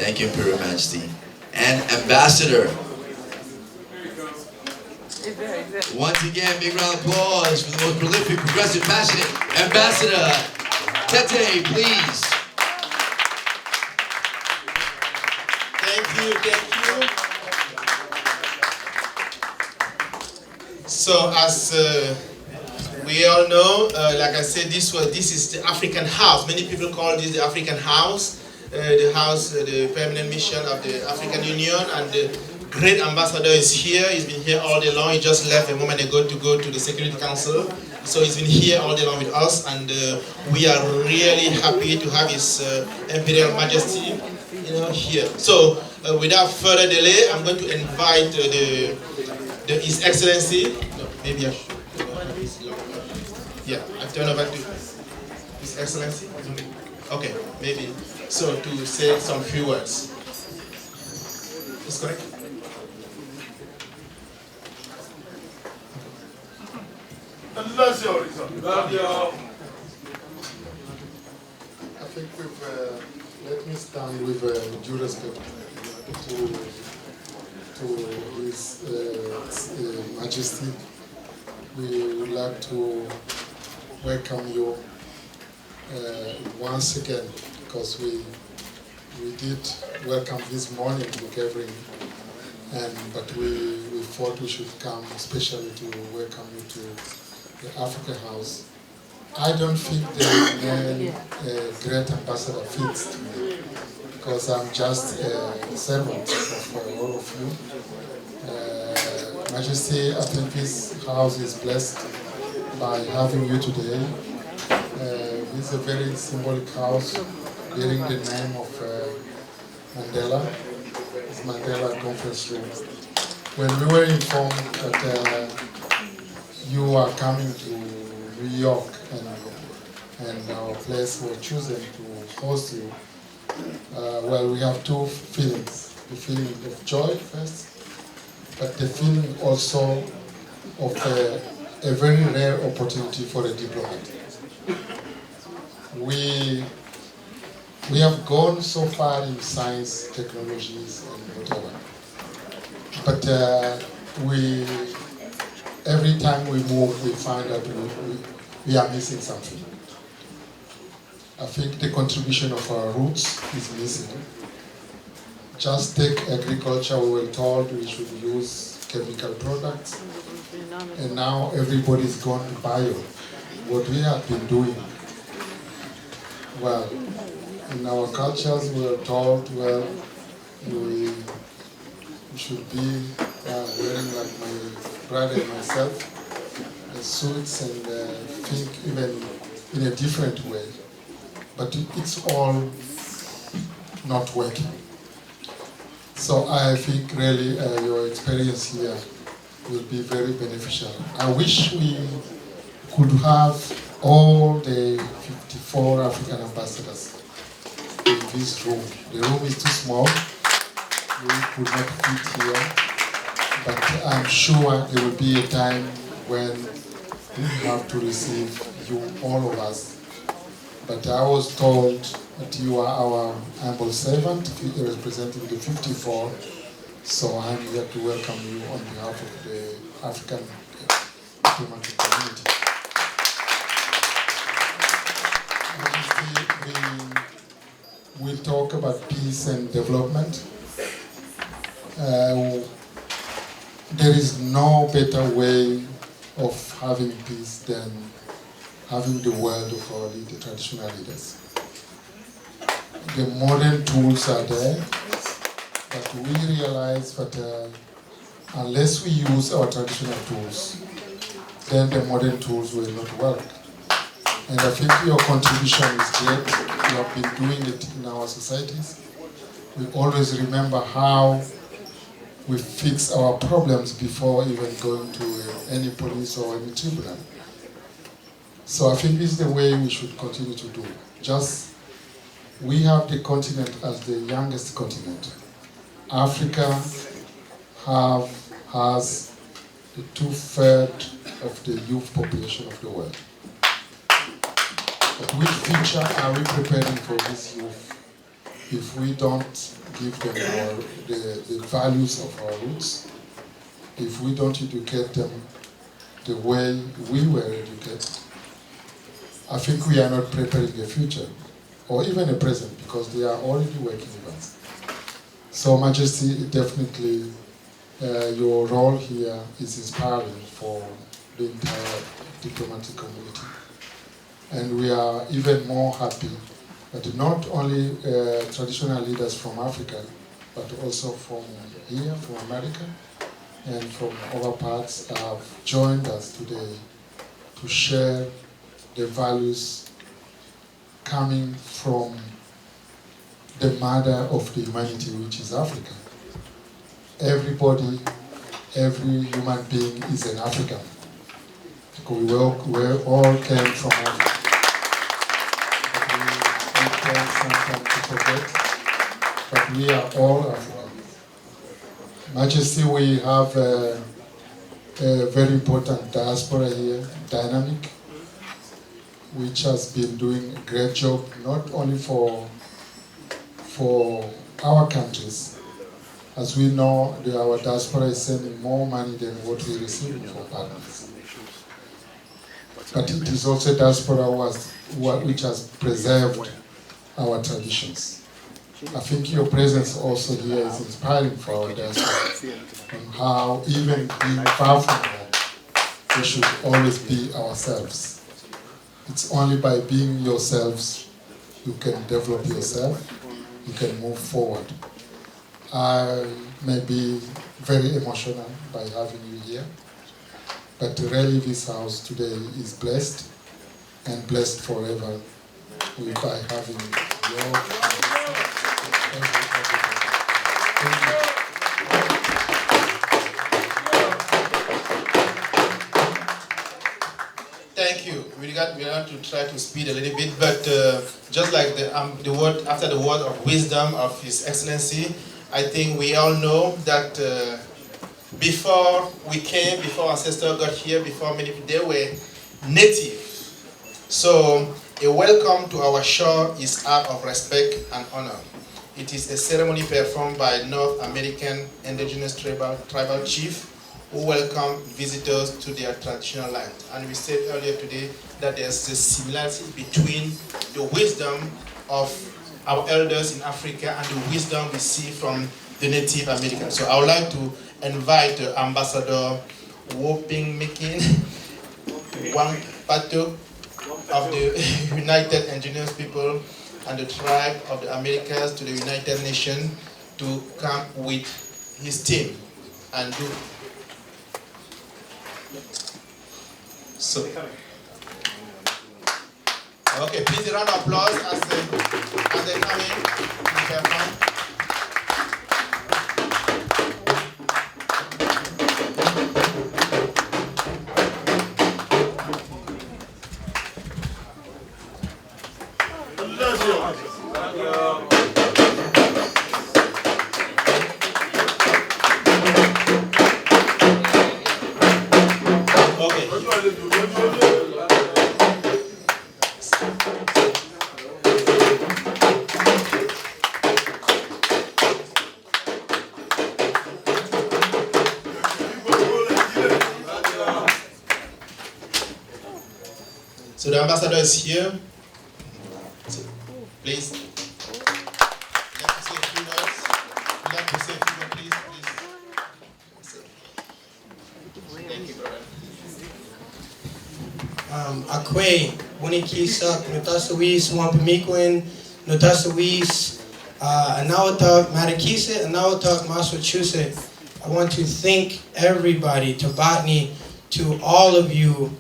Thank you, Imperial Majesty. And Ambassador. Once again, big round of applause for the most prolific, progressive, passionate Ambassador Tete, please. Thank you. So as we all know, like I said, this is the African house. Many people call this the African house, the permanent mission of the African Union, and the great ambassador is here. He's been here all day long. He just left a moment ago to go to the Security Council. So he's been here all day long with us, and we are really happy to have His Imperial Majesty, here. So without further delay, I'm going to invite His Excellency. No, maybe I should. Yeah, I turn over to His Excellency. Okay, maybe. So to say some few words. Is correct? I think let me stand with due respect to His Majesty. We would like to welcome you once again, because we did welcome this morning to gathering, but we thought we should come especially to welcome you to the Africa House. I don't think the name Great Ambassador fits to me, because I'm just a servant of all of you. Majesty, I think this house is blessed by having you today. It's a very symbolic house bearing the name of Mandela. It's Mandela Conference Room. When we were informed that you are coming to New York and our place was chosen to host you, well, we have two feelings. The feeling of joy first, but the feeling also of a very rare opportunity for a diplomat. We have gone so far in science, technologies, and whatever, but every time we move, we find that we are missing something. I think the contribution of our roots is missing. Just take agriculture. We were told we should use chemical products, and now everybody's gone to bio. What we have been doing, well, in our cultures we were told, well, we should be wearing, like my brother and myself, suits and think even in a different way. But it's all not working. So I think really your experience here will be very beneficial. I wish we could have all the 54 African ambassadors in this room. The room is too small. We could not fit here. But I'm sure there will be a time when we have to receive you, all of us. But I was told that you are our humble servant, representing the 54. So I'm here to welcome you on behalf of the African diplomatic community. We talk about peace and development. There is no better way of having peace than having the word of our traditional leaders. The modern tools are there, but we realize that unless we use our traditional tools, then the modern tools will not work. And I think your contribution is great. You have been doing it in our societies. We always remember how we fix our problems before even going to any police or any tribunal. So I think this is the way we should continue to do. We have the continent as the youngest continent. Africa has the 2/3 of the youth population of the world. But which future are we preparing for this youth? if we don't give them the values of our roots, if we don't educate them the way we were educated, I think we are not preparing a future, or even a present, because they are already working with us. So, Majesty, definitely your role here is inspiring for the entire diplomatic community. And we are even more happy that not only traditional leaders from Africa, but also from here, from America, and from other parts have joined us today to share the values coming from the mother of the humanity, which is Africa. Everybody, every human being is an African. Because we all came from Africa. We can sometimes to forget, but we are all African. Majesty, we have a very important diaspora here, dynamic, which has been doing a great job, not only for our countries. As we know, our diaspora is sending more money than what we receive from partners. But it is also diaspora which has preserved our traditions. I think your presence also here is inspiring for our diaspora, on how even being far from home, we should always be ourselves. It's only by being yourselves you can develop yourself, you can move forward. I may be very emotional by having you here, but really this house today is blessed, and blessed forever by having your. Thank you. We have to try to speed a little bit, but just like the word after the word of wisdom of His Excellency, I think we all know that before we came, before ancestors got here, before many people, they were native. So a welcome to our shore is act of respect and honor. It is a ceremony performed by North American indigenous tribal chief who welcome visitors to their traditional land. And we said earlier today that there's a similarity between the wisdom of our elders in Africa and the wisdom we see from the Native Americans. So I would like to invite Ambassador Woping Mikin Wangpato of the United Indigenous People and the Tribe of the Americas to the United Nations to come with his team and do. So, okay, please a round of applause as they come in. So the ambassador is here. So, please. Would like to say a few words? Would like to say a few words, please? Thank you, brother. Akwe, Wunikisak, Notasawis, Wampamikwin, Notasawis, Anawatak, Matakisa, Anawatak, Massachusetts. I want to thank everybody, to Botany, to all of you,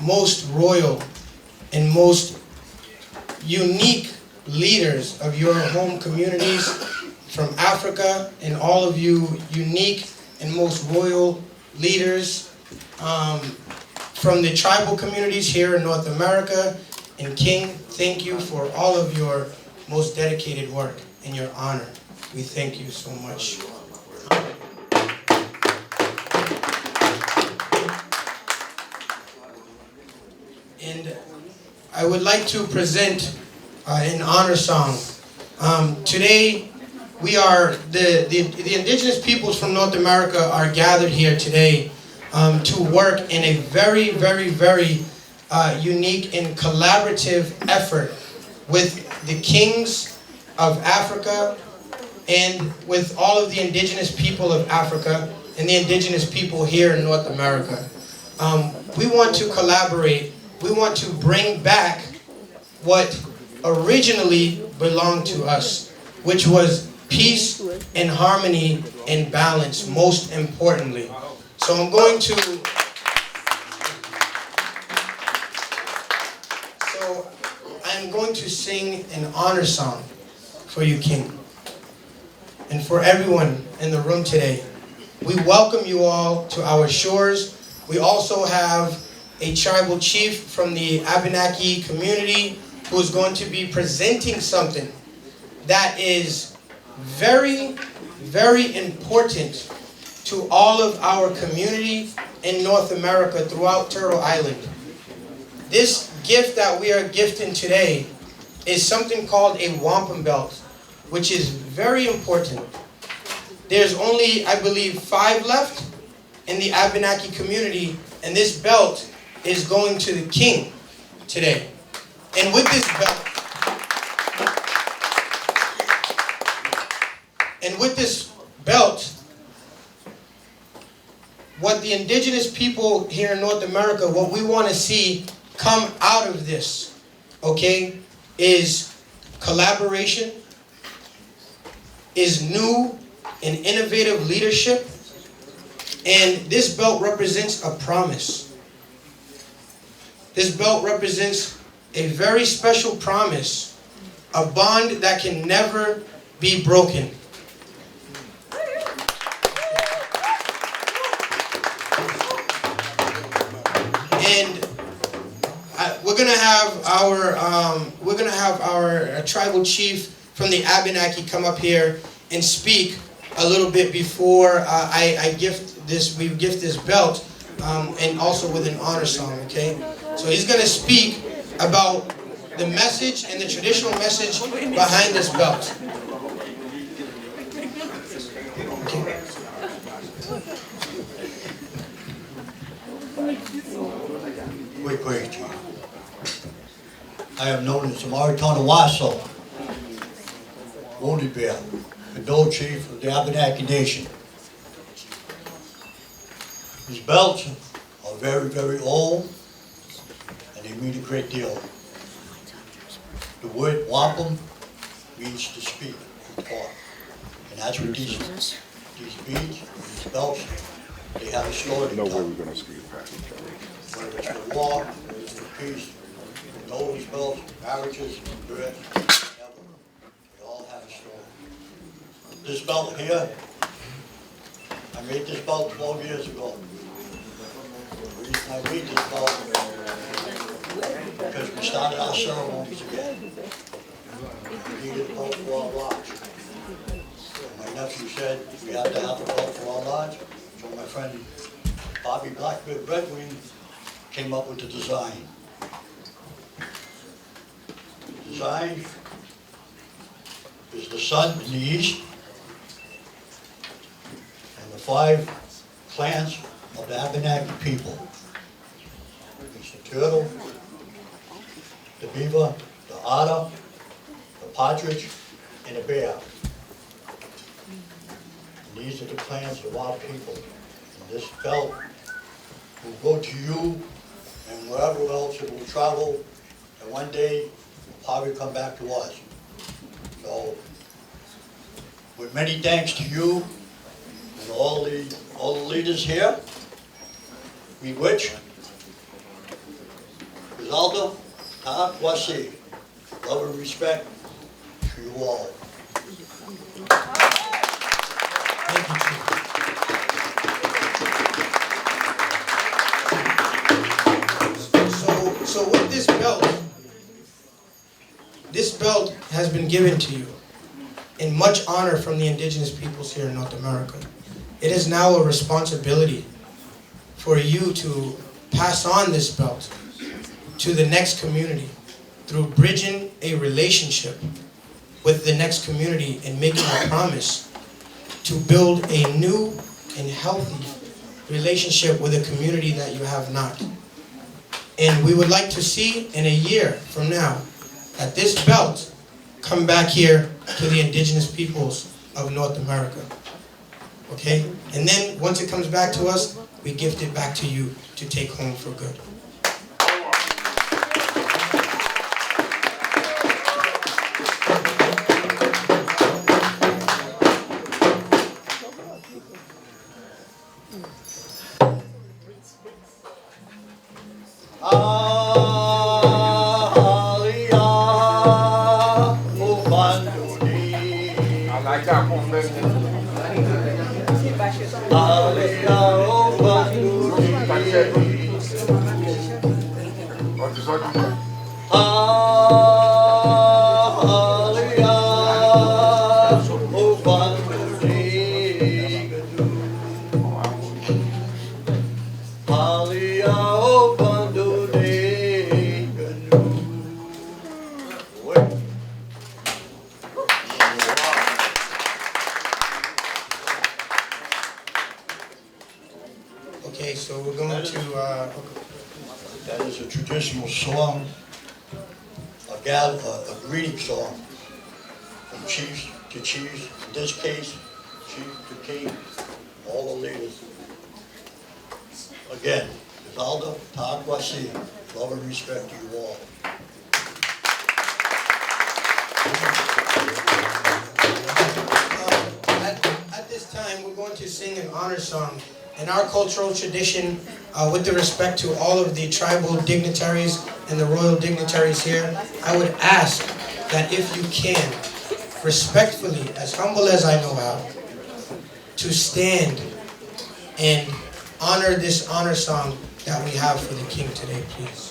most royal and most unique leaders of your home communities from Africa, and all of you unique and most royal leaders from the tribal communities here in North America. And King, thank you for all of your most dedicated work and your honor. We thank you so much. And I would like to present an honor song Today, we are, the indigenous peoples from North America are gathered here today to work in a very, very, very unique and collaborative effort with the kings of Africa and with all of the indigenous people of Africa and the indigenous people here in North America. We want to collaborate. We want to bring back what originally belonged to us, which was peace and harmony and balance, most importantly. So I'm going to sing an honor song for you, King, and for everyone in the room today. We welcome you all to our shores. We also have a tribal chief from the Abenaki community who is going to be presenting something that is very, very important to all of our community in North America throughout Turtle Island. This gift that we are gifting today is something called a wampum belt, which is very important. There's only, I believe, 5 left in the Abenaki community, and this belt is going to the king today. And with this belt, what the indigenous people here in North America, what we want to see come out of this, okay, is collaboration, is new and innovative leadership, and this belt represents a promise. This belt represents a very special promise, a bond that can never be broken. And we're gonna have our tribal chief from the Abenaki come up here and speak a little bit before we gift this belt, and also with an honor song. Okay, so he's gonna speak about the message and the traditional message behind this belt. Okay. Great. I am known as the Enitan Ogunwusi, Ooni of Ife, the Dole Chief of the Abenaki Nation. These belts are very, very old, and they mean a great deal. The word wampum means to speak, to talk. And that's what these beads, these belts, they have a story to tell. Whether it's the war, whether it's the peace, those belts, marriages, births, whatever, they all have a story. This belt here, I made this belt 12 years ago. The reason I made this belt because we started our ceremonies again. We needed a belt for our lodge. My nephew said we have to have a belt for our lodge, so my friend Bobby Blackbird Redwing came up with the design. The design is the sun in the east and the 5 clans of the Abenaki people. It's the turtle, the beaver, the otter, the partridge, and the bear. And these are the clans of our people. And this belt will go to you and wherever else it will travel, and one day will probably come back to us. So, with many thanks to you and all the leaders here, we wish Griselda, Wasi, love and respect to you all. Thank you, Chief. So with this belt has been given to you in much honor from the indigenous peoples here in North America. It is now a responsibility for you to pass on this belt to the next community through bridging a relationship with the next community and making a promise to build a new and healthy relationship with a community that you have not. And we would like to see in a year from now that this belt come back here to the indigenous peoples of North America. Okay? And then once it comes back to us, we gift it back to you to take home for good. Okay, so we're going to... That is a traditional song, a greeting song from chiefs to chiefs, in this case, chief to king, all the leaders. Again, Vivalda, Takwasi, love and respect to you all. At this time, we're going to sing an honor song. In our cultural tradition, with the respect to all of the tribal dignitaries and the royal dignitaries here, I would ask that if you can, respectfully, as humble as I know how, to stand and honor this honor song that we have for the king today, please.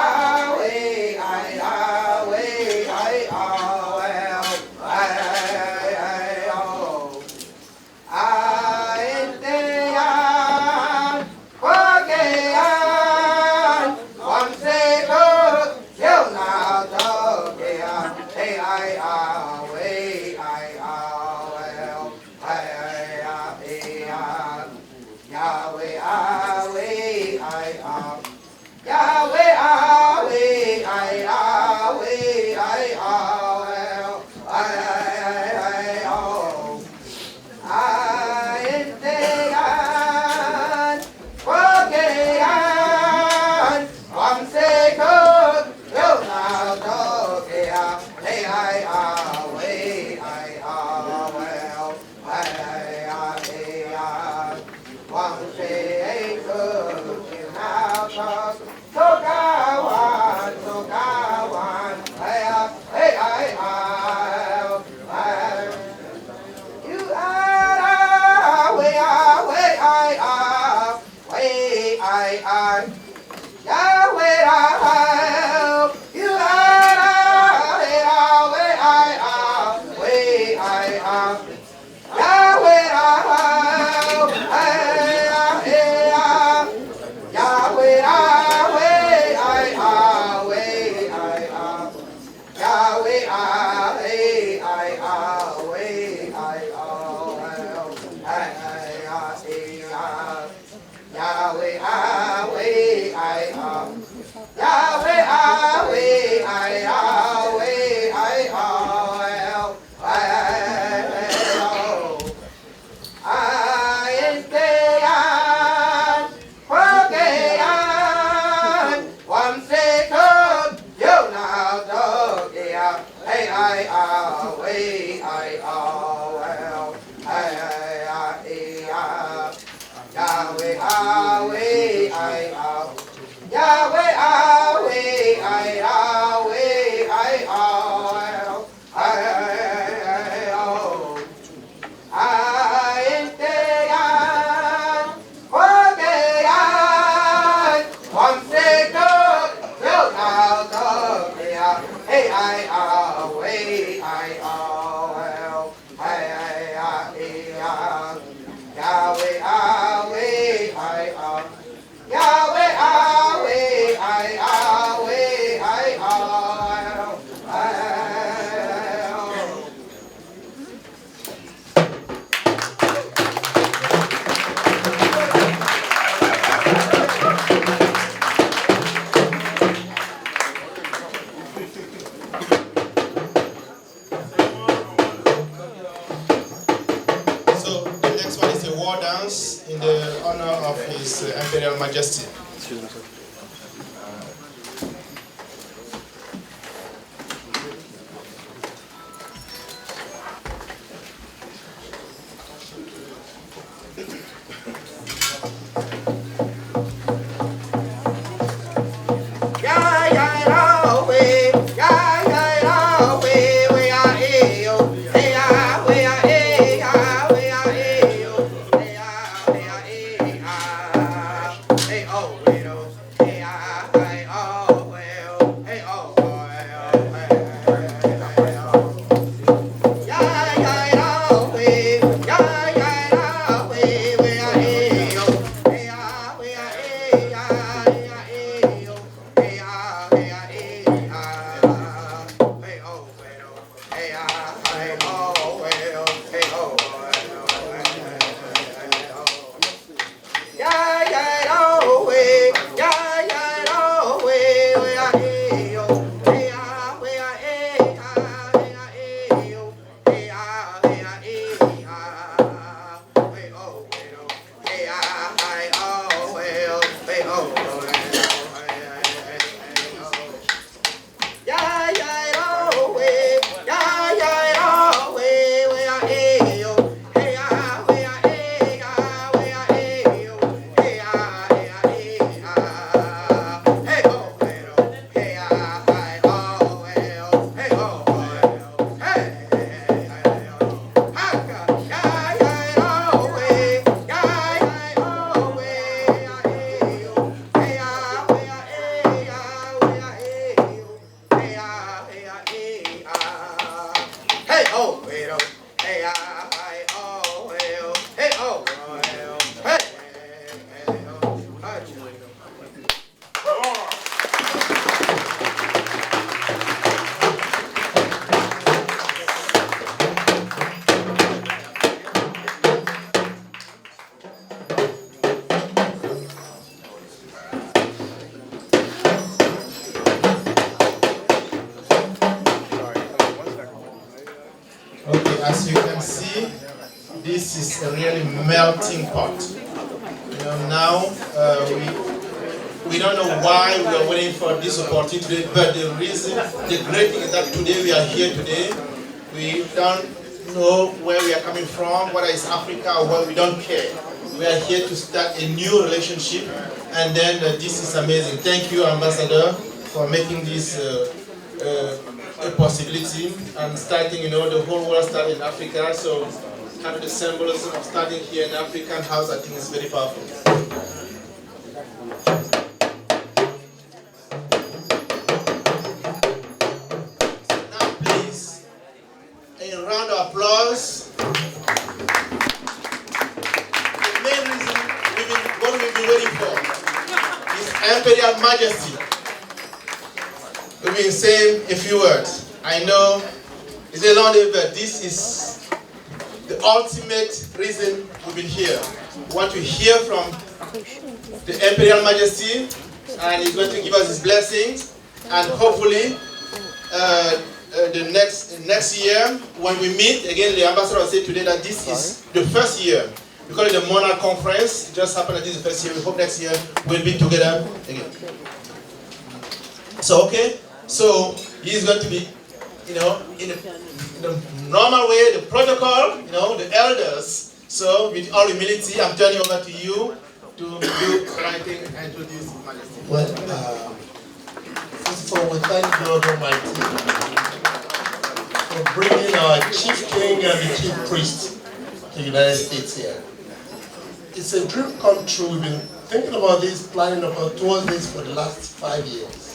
Yahweh, war dance in the honor of His Imperial Majesty. As you can see, this is a really melting pot. You know, now we don't know why we are waiting for this opportunity today, but the reason, the great thing is that today we are here today. We don't know where we are coming from, whether it's Africa or what, we don't care. We are here to start a new relationship, and then this is amazing. Thank you, Ambassador, for making this a possibility and starting, you know, the whole world started in Africa, so kind of the symbolism of starting here in African house, I think is very powerful. Now please, a round of applause. The main reason what we've been waiting for is Imperial Majesty. We've been saying a few words. I know it's a long day, but this is the ultimate reason we've been here. We want to hear from the Imperial Majesty, and he's going to give us his blessings. And hopefully, the next year, when we meet again, the ambassador said today that this is the first year. We call it the Monarch Conference. It just happened that this is the first year. We hope next year we'll be together again. So, okay. So he's going to be, you know, in the normal way, the protocol, you know, the elders. So with all humility, I'm turning over to you to do the right thing and introduce His Majesty. Well, first of all, we thank God Almighty for bringing our chief king and the chief priest to the United States here. It's a dream come true. We've been thinking about this, planning towards this for the last 5 years.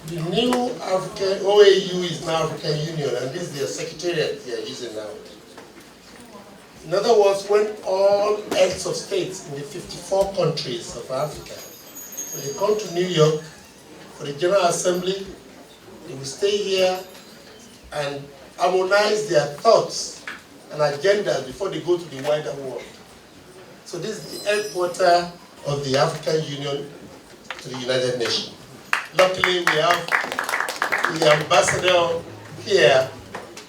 The new African OAU is now African Union, and this is their secretariat they are using now. In other words, when all heads of states in the 54 countries of Africa, when they come to New York for the General Assembly, they will stay here and harmonize their thoughts and agendas before they go to the wider world. So this is the headquarters of the African Union to the United Nations. Luckily, we have the ambassador here,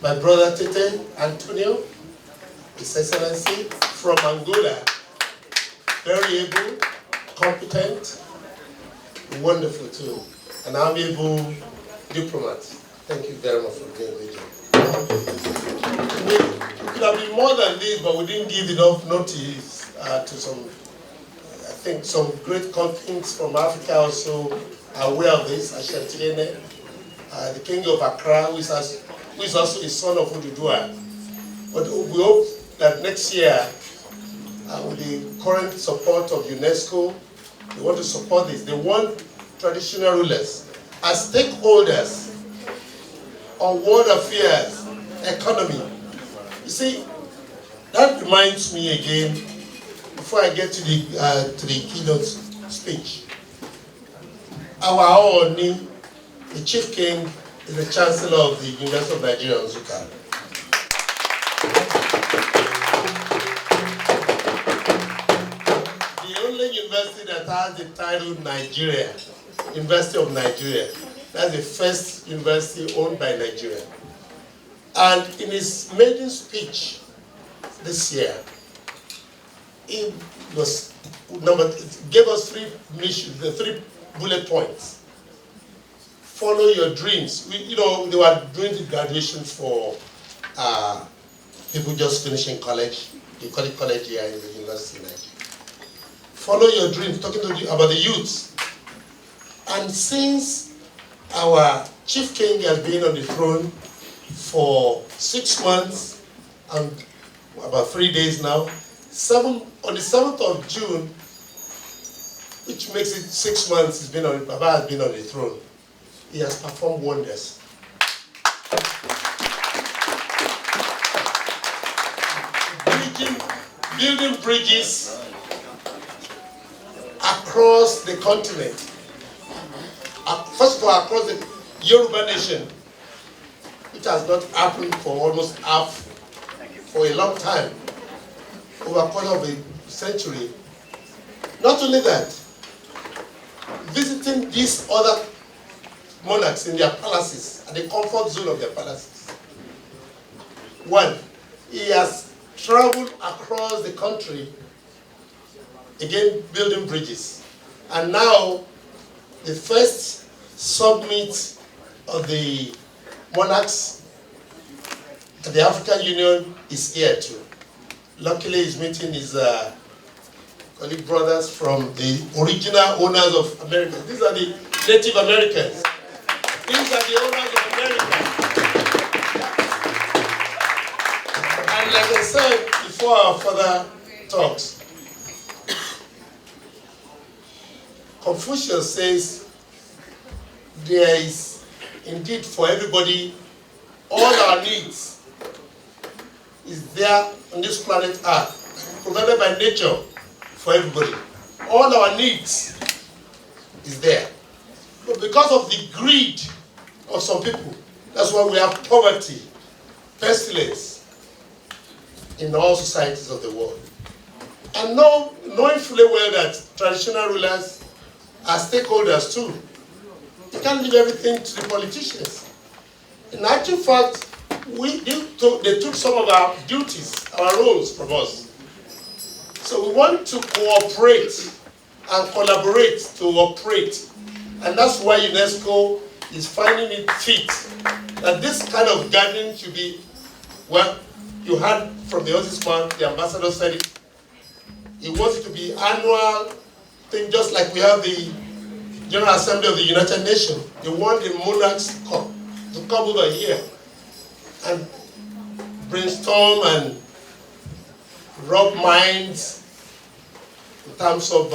my brother Tete Antonio, His Excellency from Angola, very able, competent, wonderful too, an amiable diplomat. Thank you very much for being with you. We could have been more than this, but we didn't give enough notice to some, I think some great countries from Africa also are aware of this. Ashanti Ene, the King of Accra, who is also the son of Oduduwa. But we hope that next year, with the current support of UNESCO, they want to support this. They want traditional rulers as stakeholders on world affairs, economy. You see, that reminds me again, before I get to the keynote speech. Our Ooni, the Chief King, is the Chancellor of the University of Nigeria, Nsukka. The only university that has the title Nigeria, University of Nigeria. That's the first university owned by Nigeria. And in his maiden speech this year, he gave us three bullet points. Follow your dreams. They were doing the graduations for people just finishing college. They call it college here in the University of Nigeria. Follow your dreams, talking about the youth. And since our Chief King has been on the throne for 6 months and about 3 days now, on the 7th of June, which makes it 6 months, Baba has been on the throne. He has performed wonders. Building bridges across the continent. First of all, across the Yoruba nation, which has not happened for a long time, over a quarter of a century. Not only that, visiting these other monarchs in their palaces, at the comfort zone of their palaces. One, he has traveled across the country, again building bridges. And now, the first summit of the monarchs at the African Union is here too. Luckily, he's meeting his colleague brothers from the original owners of America. These are the Native Americans. These are the owners of America. And like I said before our further talks, Confucius says there is indeed for everybody, all our needs is there on this planet Earth, provided by nature for everybody. All our needs is there. But because of the greed of some people, that's why we have poverty, pestilence in all societies of the world. And knowing fully well that traditional rulers are stakeholders too. You can't leave everything to the politicians. In actual fact, they took some of our duties, our roles from us. So we want to cooperate and collaborate to operate. And that's why UNESCO is finding it fit that this kind of gathering should be, well, you heard from the Ombudsman, the ambassador said it. He wants it to be annual thing, just like we have the General Assembly of the United Nations. They want the monarchs to come over here and brainstorm and rub minds in terms of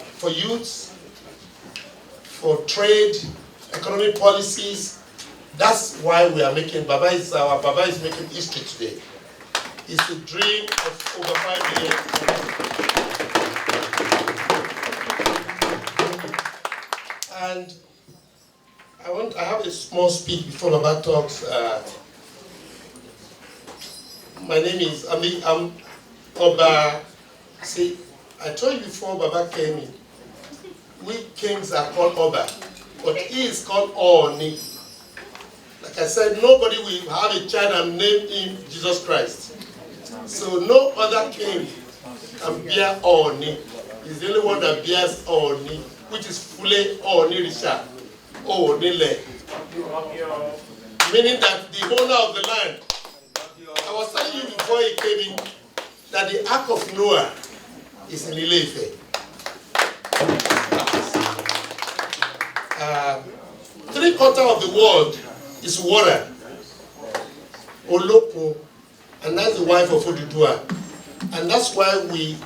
for youth, for trade, economic policies. That's why we are making Baba is making history today. It's a dream of over 5 years. And I have a small speech before Baba talks. My name is I'm Oba. See, I told you before Baba came in. We kings are called Oba, but he is called Ooni. Like I said, nobody will have a child and name him Jesus Christ. So no other king can bear Ooni. He's the only one that bears Ooni, which is fully Ooni Risha, Oonile. Meaning that the owner of the land, I was telling you before he came in, that the Ark of Noah is in Ile-Ife. 3/4 of the world is water. Oloko, and that's the wife of Oduduwa. And that's why we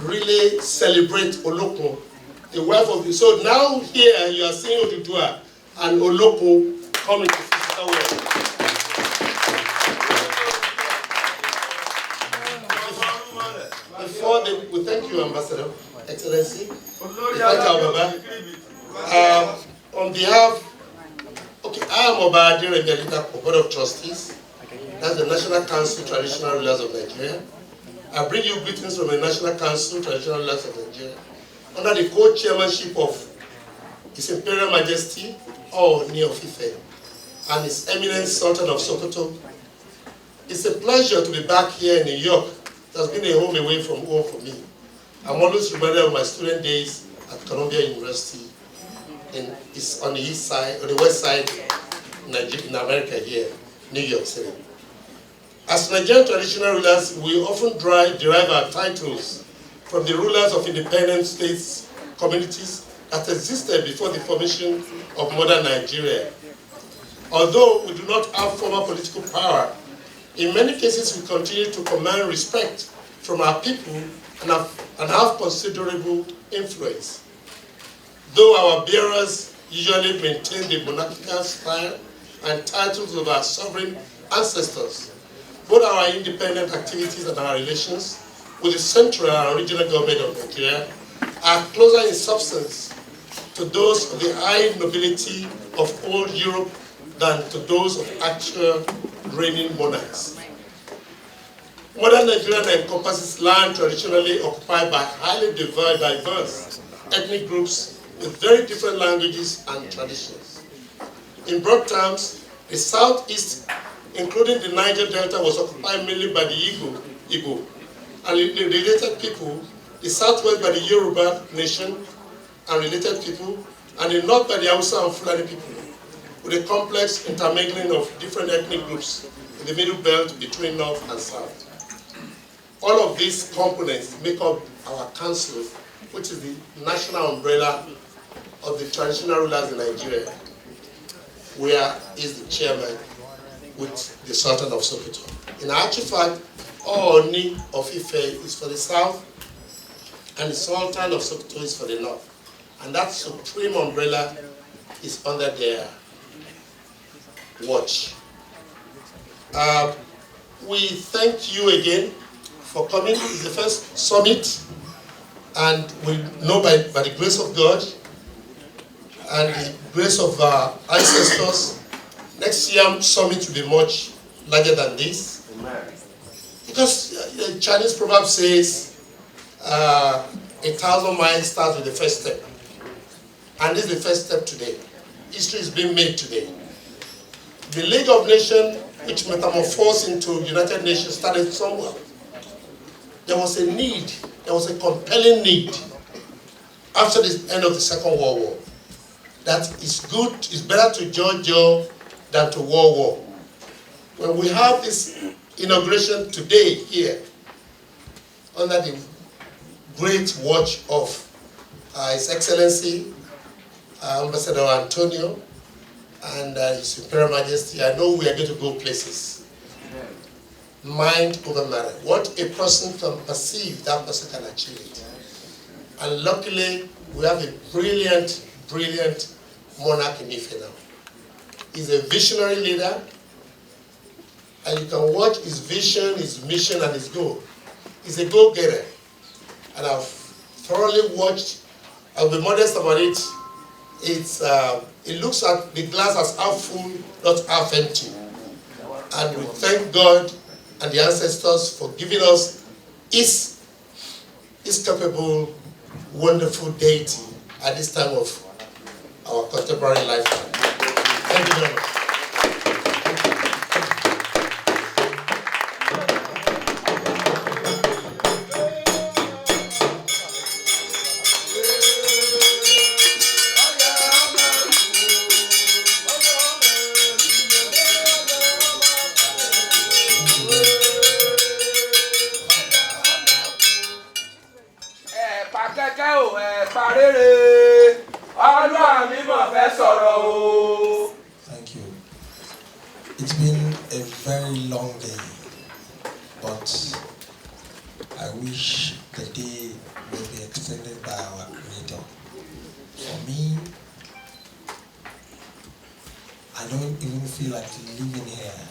really celebrate Oloko, the wife of the. So now here you are seeing Oduduwa and Oloko coming to physical world. Before we thank you, Ambassador, Excellency. We thank our Baba. On behalf, I am Adeyeye Enitan Ogunwusi, Board of Trustees. That's the National Council Traditional Rulers of Nigeria. I bring you greetings from the National Council Traditional Rulers of Nigeria under the co-chairmanship of His Imperial Majesty, Ooni of Ife, and His Eminence Sultan of Sokoto. It's a pleasure to be back here in New York. It has been a home away from home for me. I'm always reminded of my student days at Columbia University on the east side, or the west side in America here, New York City. As Nigerian traditional rulers, we often derive our titles from the rulers of independent states, communities that existed before the formation of modern Nigeria. Although we do not have formal political power, in many cases we continue to command respect from our people and have considerable influence. Though our bearers usually maintain the monarchical style and titles of our sovereign ancestors, both our independent activities and our relations with the central and regional government of Nigeria are closer in substance to those of the high nobility of old Europe than to those of actual reigning monarchs. Modern Nigeria encompasses land traditionally occupied by highly diverse ethnic groups with very different languages and traditions. In broad terms, the southeast, including the Niger Delta, was occupied mainly by the Igbo and the related people, the southwest by the Yoruba nation and related people, and the north by the Hausa and Fulani people, with a complex intermingling of different ethnic groups in the middle belt between north and south. All of these components make up our council, which is the national umbrella of the traditional rulers in Nigeria, where is the chairman with the Sultan of Sokoto. In actual fact, Ooni of Ife is for the south, and the Sultan of Sokoto is for the north. And that supreme umbrella is under their watch. We thank you again for coming. It's the first summit, and we know by the grace of God and the grace of our ancestors, next year summit will be much larger than this. Because the Chinese proverb says, 1,000 miles starts with the first step. And this is the first step today. History is being made today. The League of Nations, which metamorphosed into United Nations, started somewhere. There was a need, there was a compelling need after the end of the Second World War. That it's better to judge than to war. When we have this inauguration today here, under the great watch of His Excellency, Ambassador Antonio, and His Imperial Majesty, I know we are going to go places. Mind over matter. What a person can perceive, that person can achieve it. And luckily, we have a brilliant monarch in Ife now. He's a visionary leader, and you can watch his vision, his mission, and his goal. He's a go-getter, and I've thoroughly watched. I'll be modest about it. It looks at the glass as half full, not half empty. And we thank God and the ancestors for giving us his capable, wonderful deity at this time of our contemporary lifetime. Thank you very much. Thank you. It's been a very long day, but I wish the day will be extended by our Creator. For me, I don't even feel like living here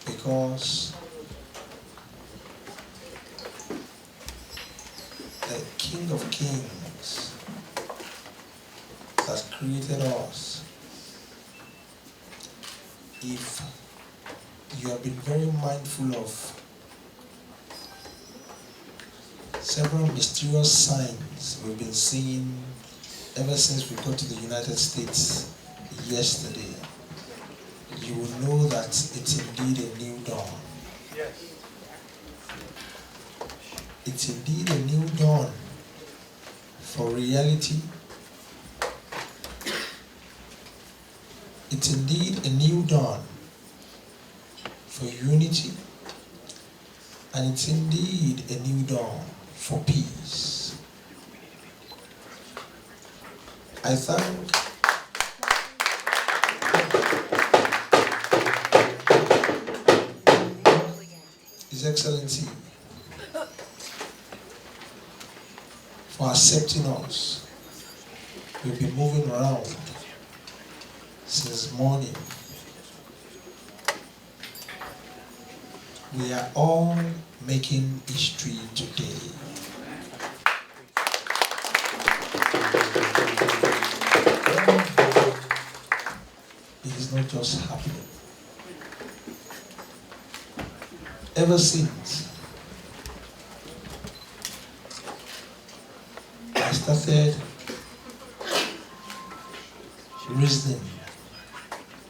because the King of Kings has created us. If you have been very mindful of several mysterious signs we've been seeing ever since we got to the United States yesterday, you will know that it's indeed a new dawn. Yes. It's indeed a new dawn for reality. It's indeed a new dawn for unity, and it's indeed a new dawn for peace. I thank His Excellency for accepting us. We've been moving around since morning. We are all making history today. It is not just happening. Ever since I started reasoning,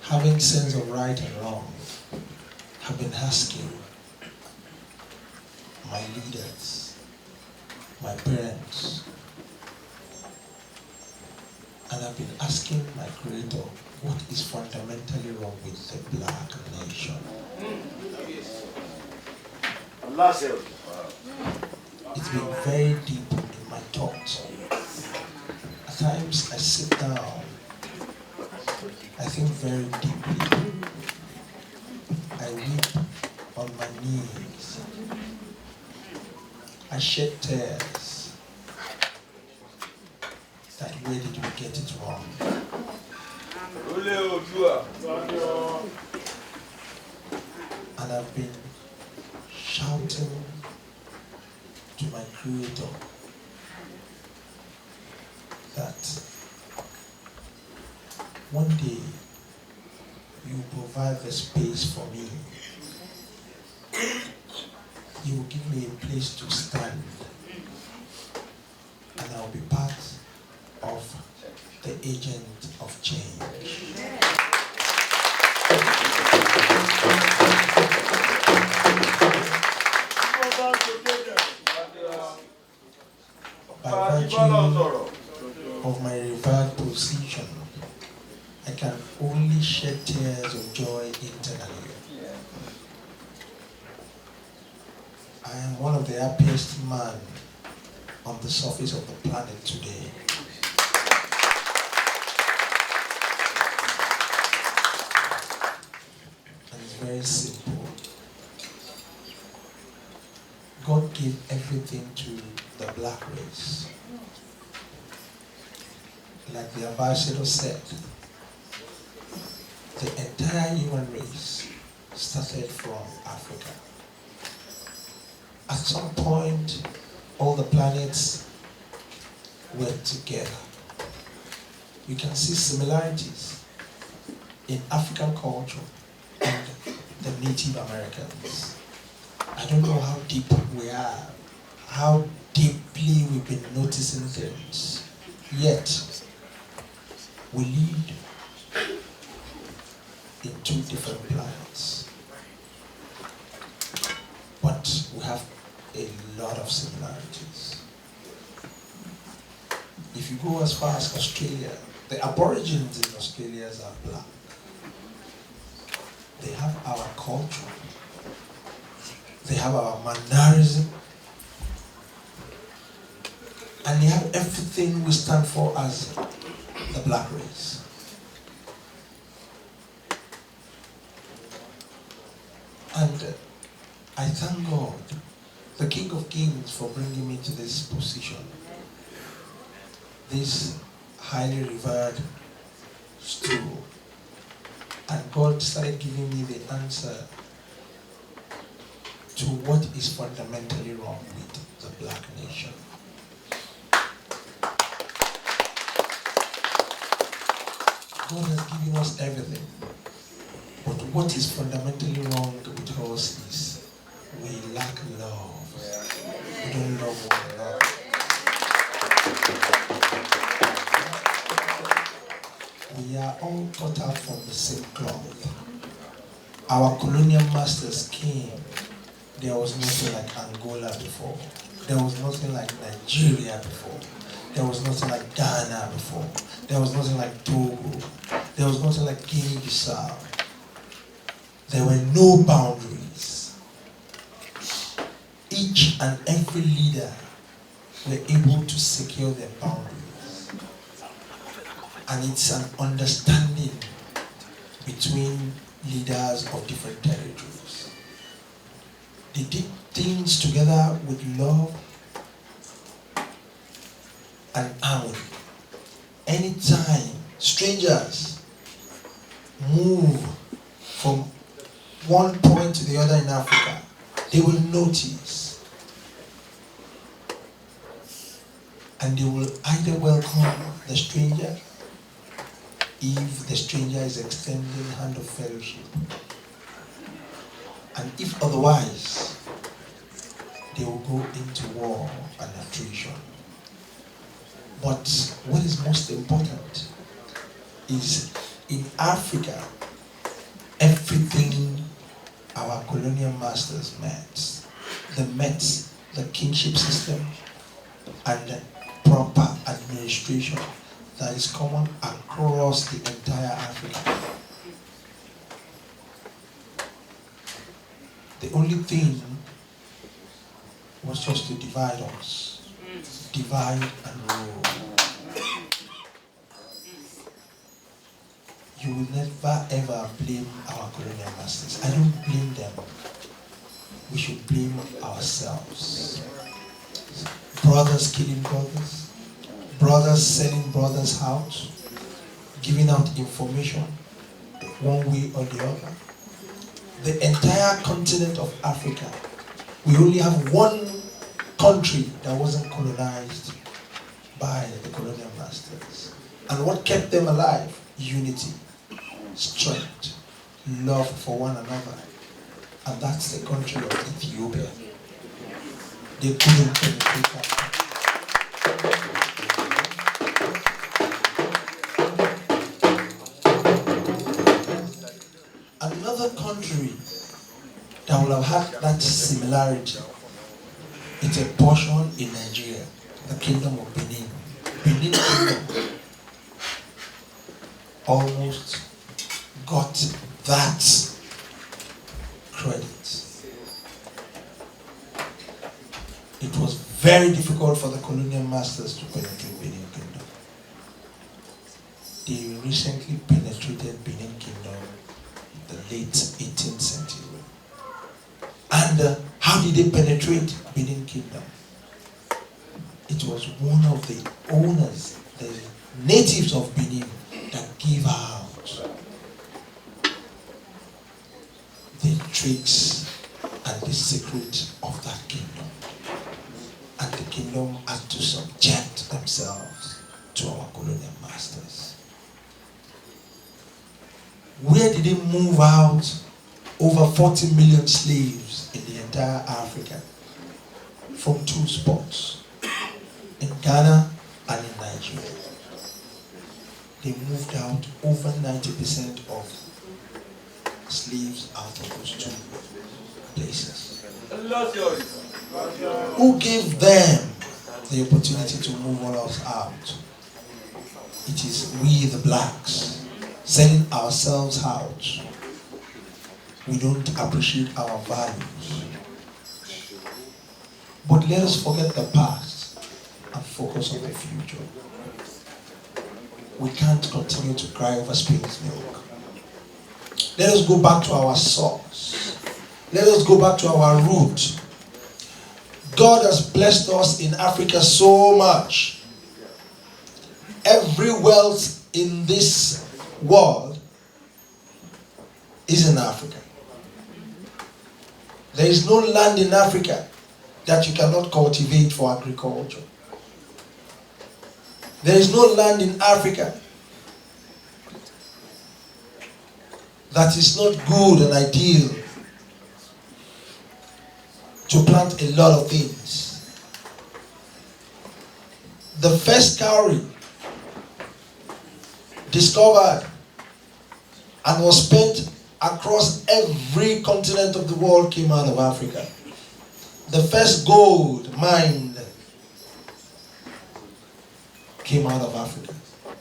having sense of right and wrong, I've been asking my leaders, my parents, and I've been asking my Creator, what is fundamentally wrong with the Black nation? It's been very deep in my thoughts. At times I sit down, I think very deeply. I weep on my knees. I shed tears. That where did we get it wrong? And I've been shouting to my Creator that one day you provide the space for me. You will give me a place to stand, and I'll be part of the agent of change. By virtue of my revered position, I can only shed tears of joy internally. I am one of the happiest men on the surface of the planet today. And it's very simple. God gave everything to the black race. Like the ambassador said, the entire human race started from Africa. At some point, all the planets went together. You can see similarities in African culture and the Native Americans. I don't know how deep we are, how deeply we've been noticing things, yet we live in two different planets. But we have a lot of similarities. If you go as far as Australia, the Aborigines in Australia are black. They have our culture. They have our mannerism. And And they have everything we stand for as the black race. And I thank God, the King of Kings, for bringing me to this position. This highly revered stool. And God started giving me the answer to what is fundamentally wrong with the black nation. God has given us everything. But what is fundamentally wrong with us is we lack love. We don't love one another. We are all cut out from the same cloth. Our colonial masters came. There was nothing like Angola before. There was nothing like Nigeria before. There was nothing like Ghana before. There was nothing like Togo. There was nothing like Guinea-Bissau. There were no boundaries. Each and every leader were able to secure their boundaries. And it's an understanding between leaders of different territories. They did things together with love and harmony. Anytime strangers move from one point to the other in Africa, they will notice. And they will either welcome the stranger if the stranger is extending a hand of fellowship. And if otherwise, they will go into war and attrition. But what is most important is in Africa, everything our colonial masters met. They met the kingship system and the proper administration that is common across the entire Africa. The only thing was just to divide us. Divide and rule. You will never ever blame our colonial masters. I don't blame them. We should blame ourselves. Brothers killing brothers. Brothers selling brothers out. Giving out information one way or the other. The entire continent of Africa, we only have one country that wasn't colonized by the colonial masters. And what kept them alive? Unity, strength, love for one another. And that's the country of Ethiopia. They couldn't penetrate that. Another country that will have had that similarity, it's a portion in Nigeria, the Kingdom of Benin. Benin Kingdom almost got that credit. It was very difficult for the colonial masters to penetrate Benin Kingdom. They recently penetrated Benin Kingdom in the late 18th century. And how did they penetrate Benin Kingdom? It was one of the owners, the natives of Benin, that gave out the tricks and the secret of that kingdom. And the kingdom had to subject themselves to our colonial masters. Where did they move out over 40 million slaves in the entire Africa? From two spots, in Ghana and in Nigeria. They moved out over 90% of slaves out of those two places. Who gave them the opportunity to move all of us out? It is we the blacks, selling ourselves out. We don't appreciate our values. But let us forget the past and focus on the future. We can't continue to cry over spilled milk. Let us go back to our source. Let us go back to our root. God has blessed us in Africa so much. Every wealth in this world is in Africa. There is no land in Africa that you cannot cultivate for agriculture. There is no land in Africa that is not good and ideal to plant a lot of things. The first cowrie discovered and was spent across every continent of the world came out of Africa. The first gold mined came out of Africa.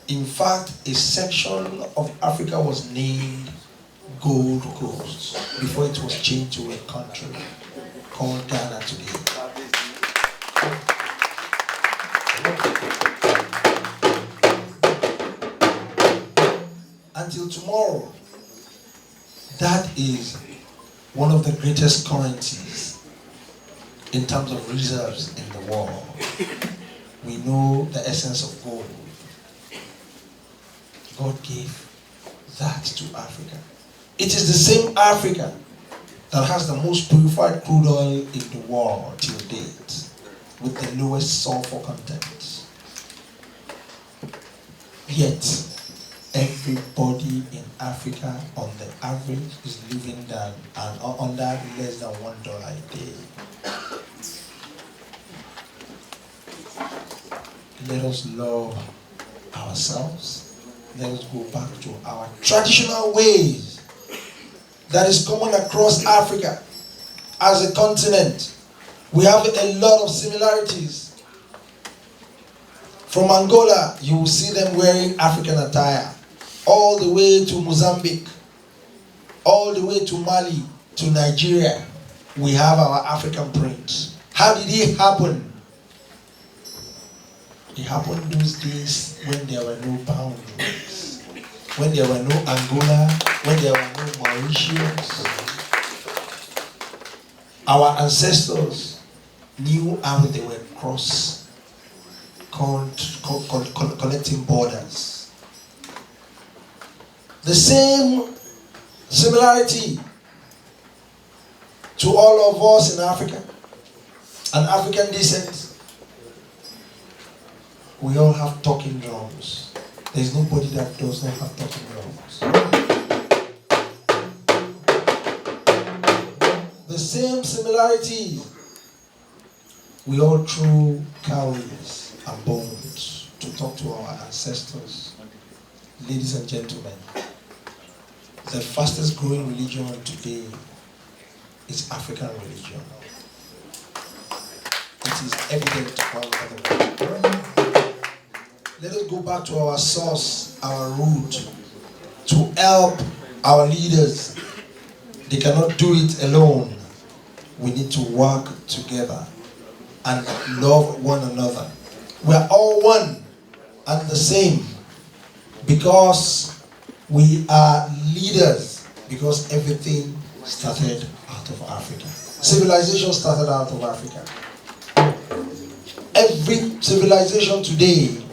In fact, a section of Africa was named Gold Coast before it was changed to a country called Ghana today. Until tomorrow, that is one of the greatest currencies in terms of reserves in the world. We know the essence of gold. God gave that to Africa. It is the same Africa that has the most purified crude oil in the world till date, with the lowest sulfur content. Yet, everybody in Africa, on the average, is living under less than $1 a day. Let us love ourselves. Let us go back to our traditional ways that is common across Africa as a continent. We have a lot of similarities. From Angola, you will see them wearing African attire, all the way to Mozambique, all the way to Mali, to Nigeria. We have our African print. How did it happen? It happened those days when there were no boundaries, when there were no Angola, when there were no Mauritius. Our ancestors knew how they were connecting borders. The same similarity to all of us in Africa, an African descent. We all have talking drums. There's nobody that does not have talking drums. The same similarity. We all threw cowries and bones to talk to our ancestors. Ladies and gentlemen, the fastest growing religion today is African religion. It is evident all over the world. Let us go back to our source, our root, to help our leaders. They cannot do it alone. We need to work together and love one another. We are all one and the same because we are leaders, because everything started out of Africa. Civilization started out of Africa. Every civilization today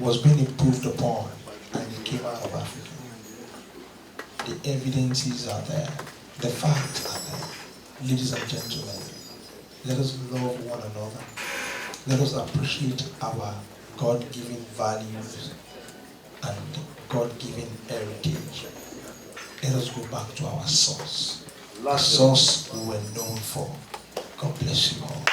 was being improved upon and it came out of Africa. The evidences are there. The facts are there. Ladies and gentlemen, let us love one another. Let us appreciate our God-given values and God-given heritage. Let us go back to our source. The source we were known for. God bless you all.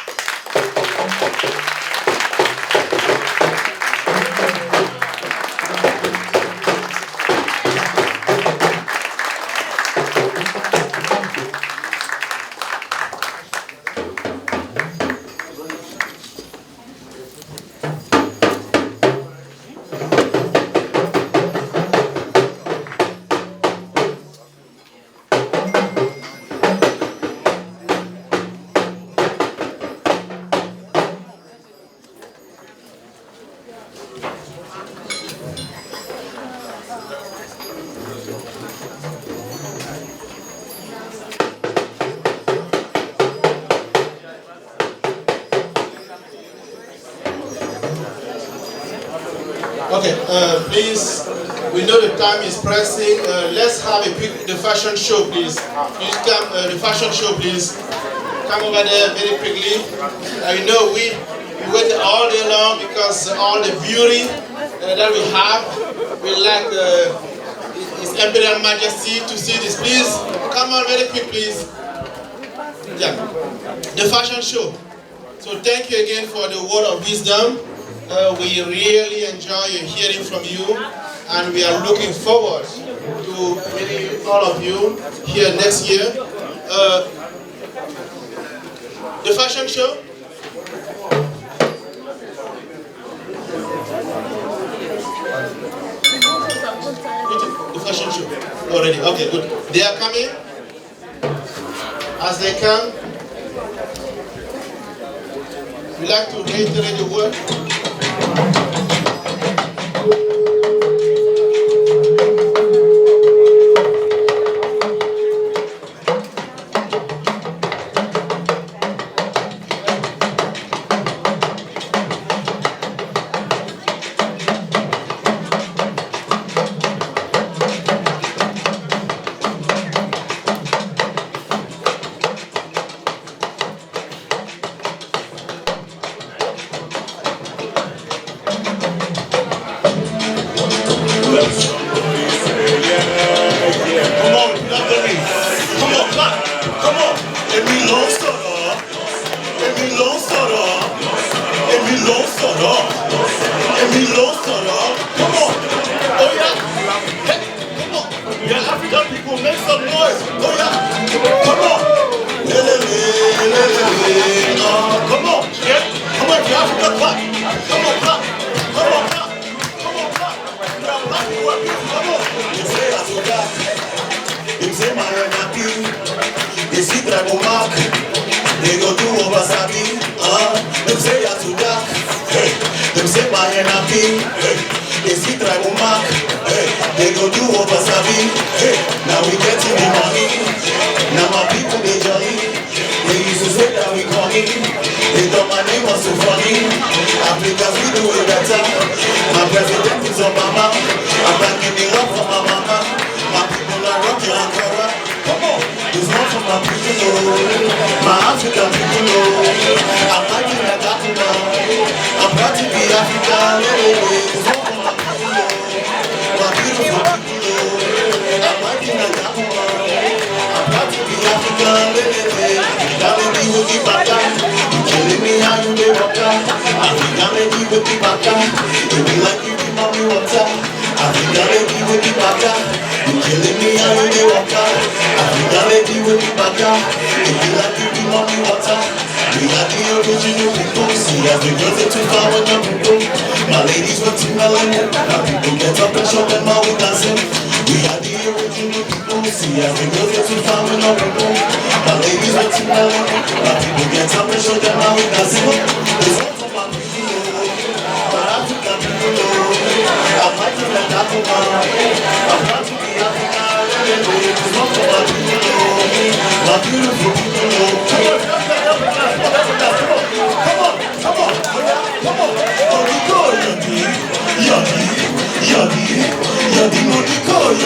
Okay, please, we know the time is pressing. Let's have a quick, the fashion show, please. Please come, the fashion show, please. Come over there very quickly. You know, we wait all day long because all the beauty that we have, we like His Imperial Majesty to see this. Please, come on very quick, please. Yeah, the fashion show. So thank you again for the word of wisdom. We really enjoy hearing from you, and we are looking forward to meeting all of you here next year. The fashion show. The fashion show already. Okay, good. They are coming. As they come, we like to reiterate the word. They go do Obas, them say I too dark. Them say my enemy. They see tribal mark. They go do Obas, now we getting the money. Now my people they jolly. They used to say that we coming. They thought my name was so funny. Africans we do it better. My president is Obama. I'm thanking the love for my mama. My people are rocking Ankara. Come on, it's not for my people, my African people. I'm liking that Africa. I'm proud to be African. It's not for my people, my beautiful people. I'm liking that Africa. I'm proud to be African. That will be with the baka. You killing me how you may walk out. African lady with the baka. It be like you be mommy water. African lady with the baka. You killing me how you may walk out. African lady with the baka. It be like you be mommy water. We are the original people. See as the girls they too far with the people. My ladies were too melanin. My people get up and show them how we dancing. We are the original people. See as the girls they too far with the people. My ladies were too melanin. My people get up and show them how we dancing. It's all for my people, my African people. I'm fighting like Africa. I'm proud to be African. It's all for my people, my beautiful people. Come on, Modiko, Yodi, Modiko, Shocky.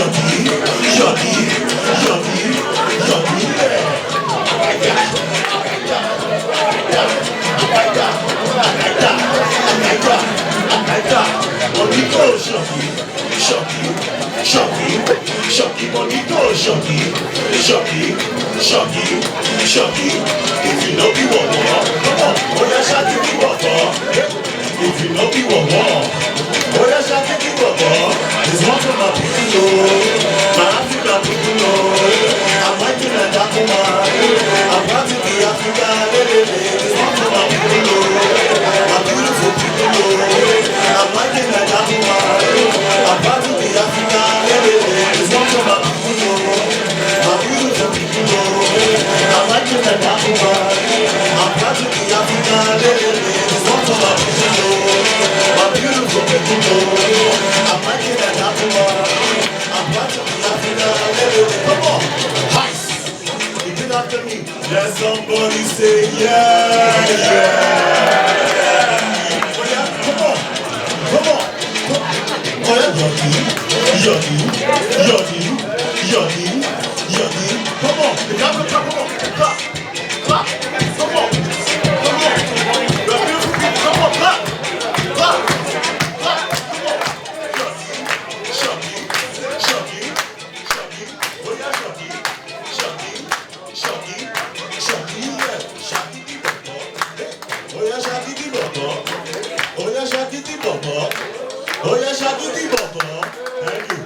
If you know be one more, come on, Oya Shaki be one more. If you know be one more, Oya Shaki be one more. It's one for my people, my African people. I'm liking that Africa. I'm proud to be African. It's one for my people, my beautiful people. I'm liking that Africa. I'm proud to be African. It's one for my people, my beautiful people. I'm liking that Africa. I'm proud to be African. It's one for my people, my beautiful people. I'm liking that Africa. I'm proud to be African. Come on, heist. Repeat after me. Let somebody say yeah. Oh yeah, come on. Come on, come on. Clap. Come on. You are beautiful people. Come on, clap. Come on. Shocky. Oh yeah, shocky. Yeah. Oh yeah, shocky the bumper. Thank you.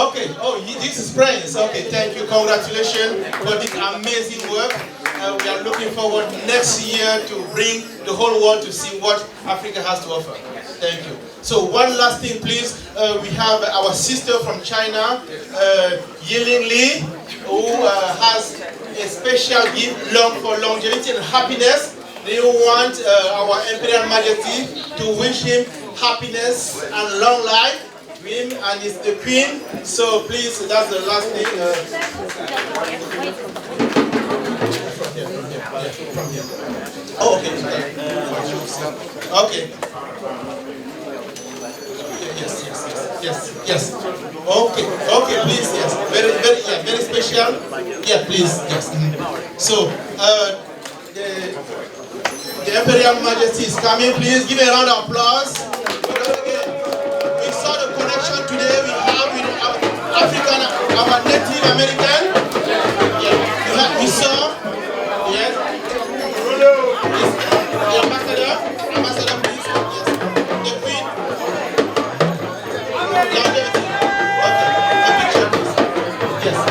Okay, this is Prince. Okay, thank you. Congratulations for this amazing work. We are looking forward next year to bring the whole world to see what Africa has to offer. Thank you. So one last thing, please. We have our sister from China, Yiling Li, who has a special gift for longevity and happiness. They want our Imperial Majesty to wish him happiness and long life. Him and he's the queen. So please, that's the last thing. From here. Oh, okay. Okay. Yes. Okay, please, yes. Very special. Yeah, please, yes. So, the Imperial Majesty is coming. Please give a round of applause. We saw the connection today we have with African, our Native American. Yeah, we saw. Yes. The ambassador, please. Yes. The queen. Longevity. Okay. A picture, please. Yes. The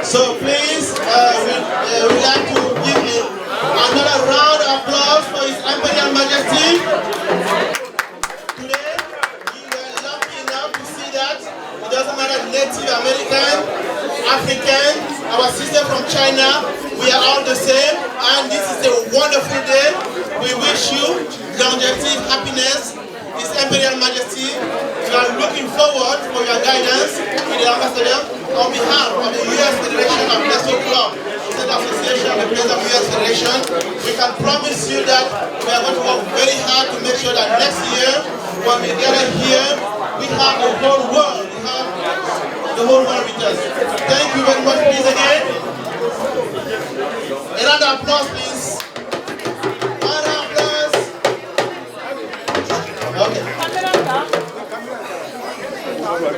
So please, we'd like to give him another round of applause for His Imperial Majesty. Today, we were lucky enough to see that it doesn't matter Native American, African, our sister from China, we are all the same, and this is a wonderful day. We wish you longevity, happiness, His Imperial Majesty. We are looking forward for your guidance with the ambassador on behalf of the U.S. Federation of National Club, State Association, the President of the U.S. Federation. We can promise you that we are going to work very hard to make sure that next year, when we gather here, we have the whole world. We have the whole world with us. Thank you very much, please, again. A round of applause, please. Round of applause. Okay.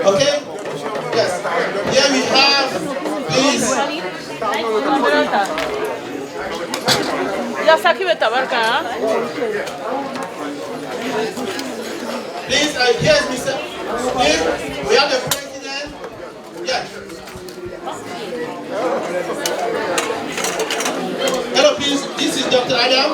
Okay? Yes. Here we have, please. Please, here's Mr. Please, we have the president. Yeah. Hello, please. This is Dr. Adam.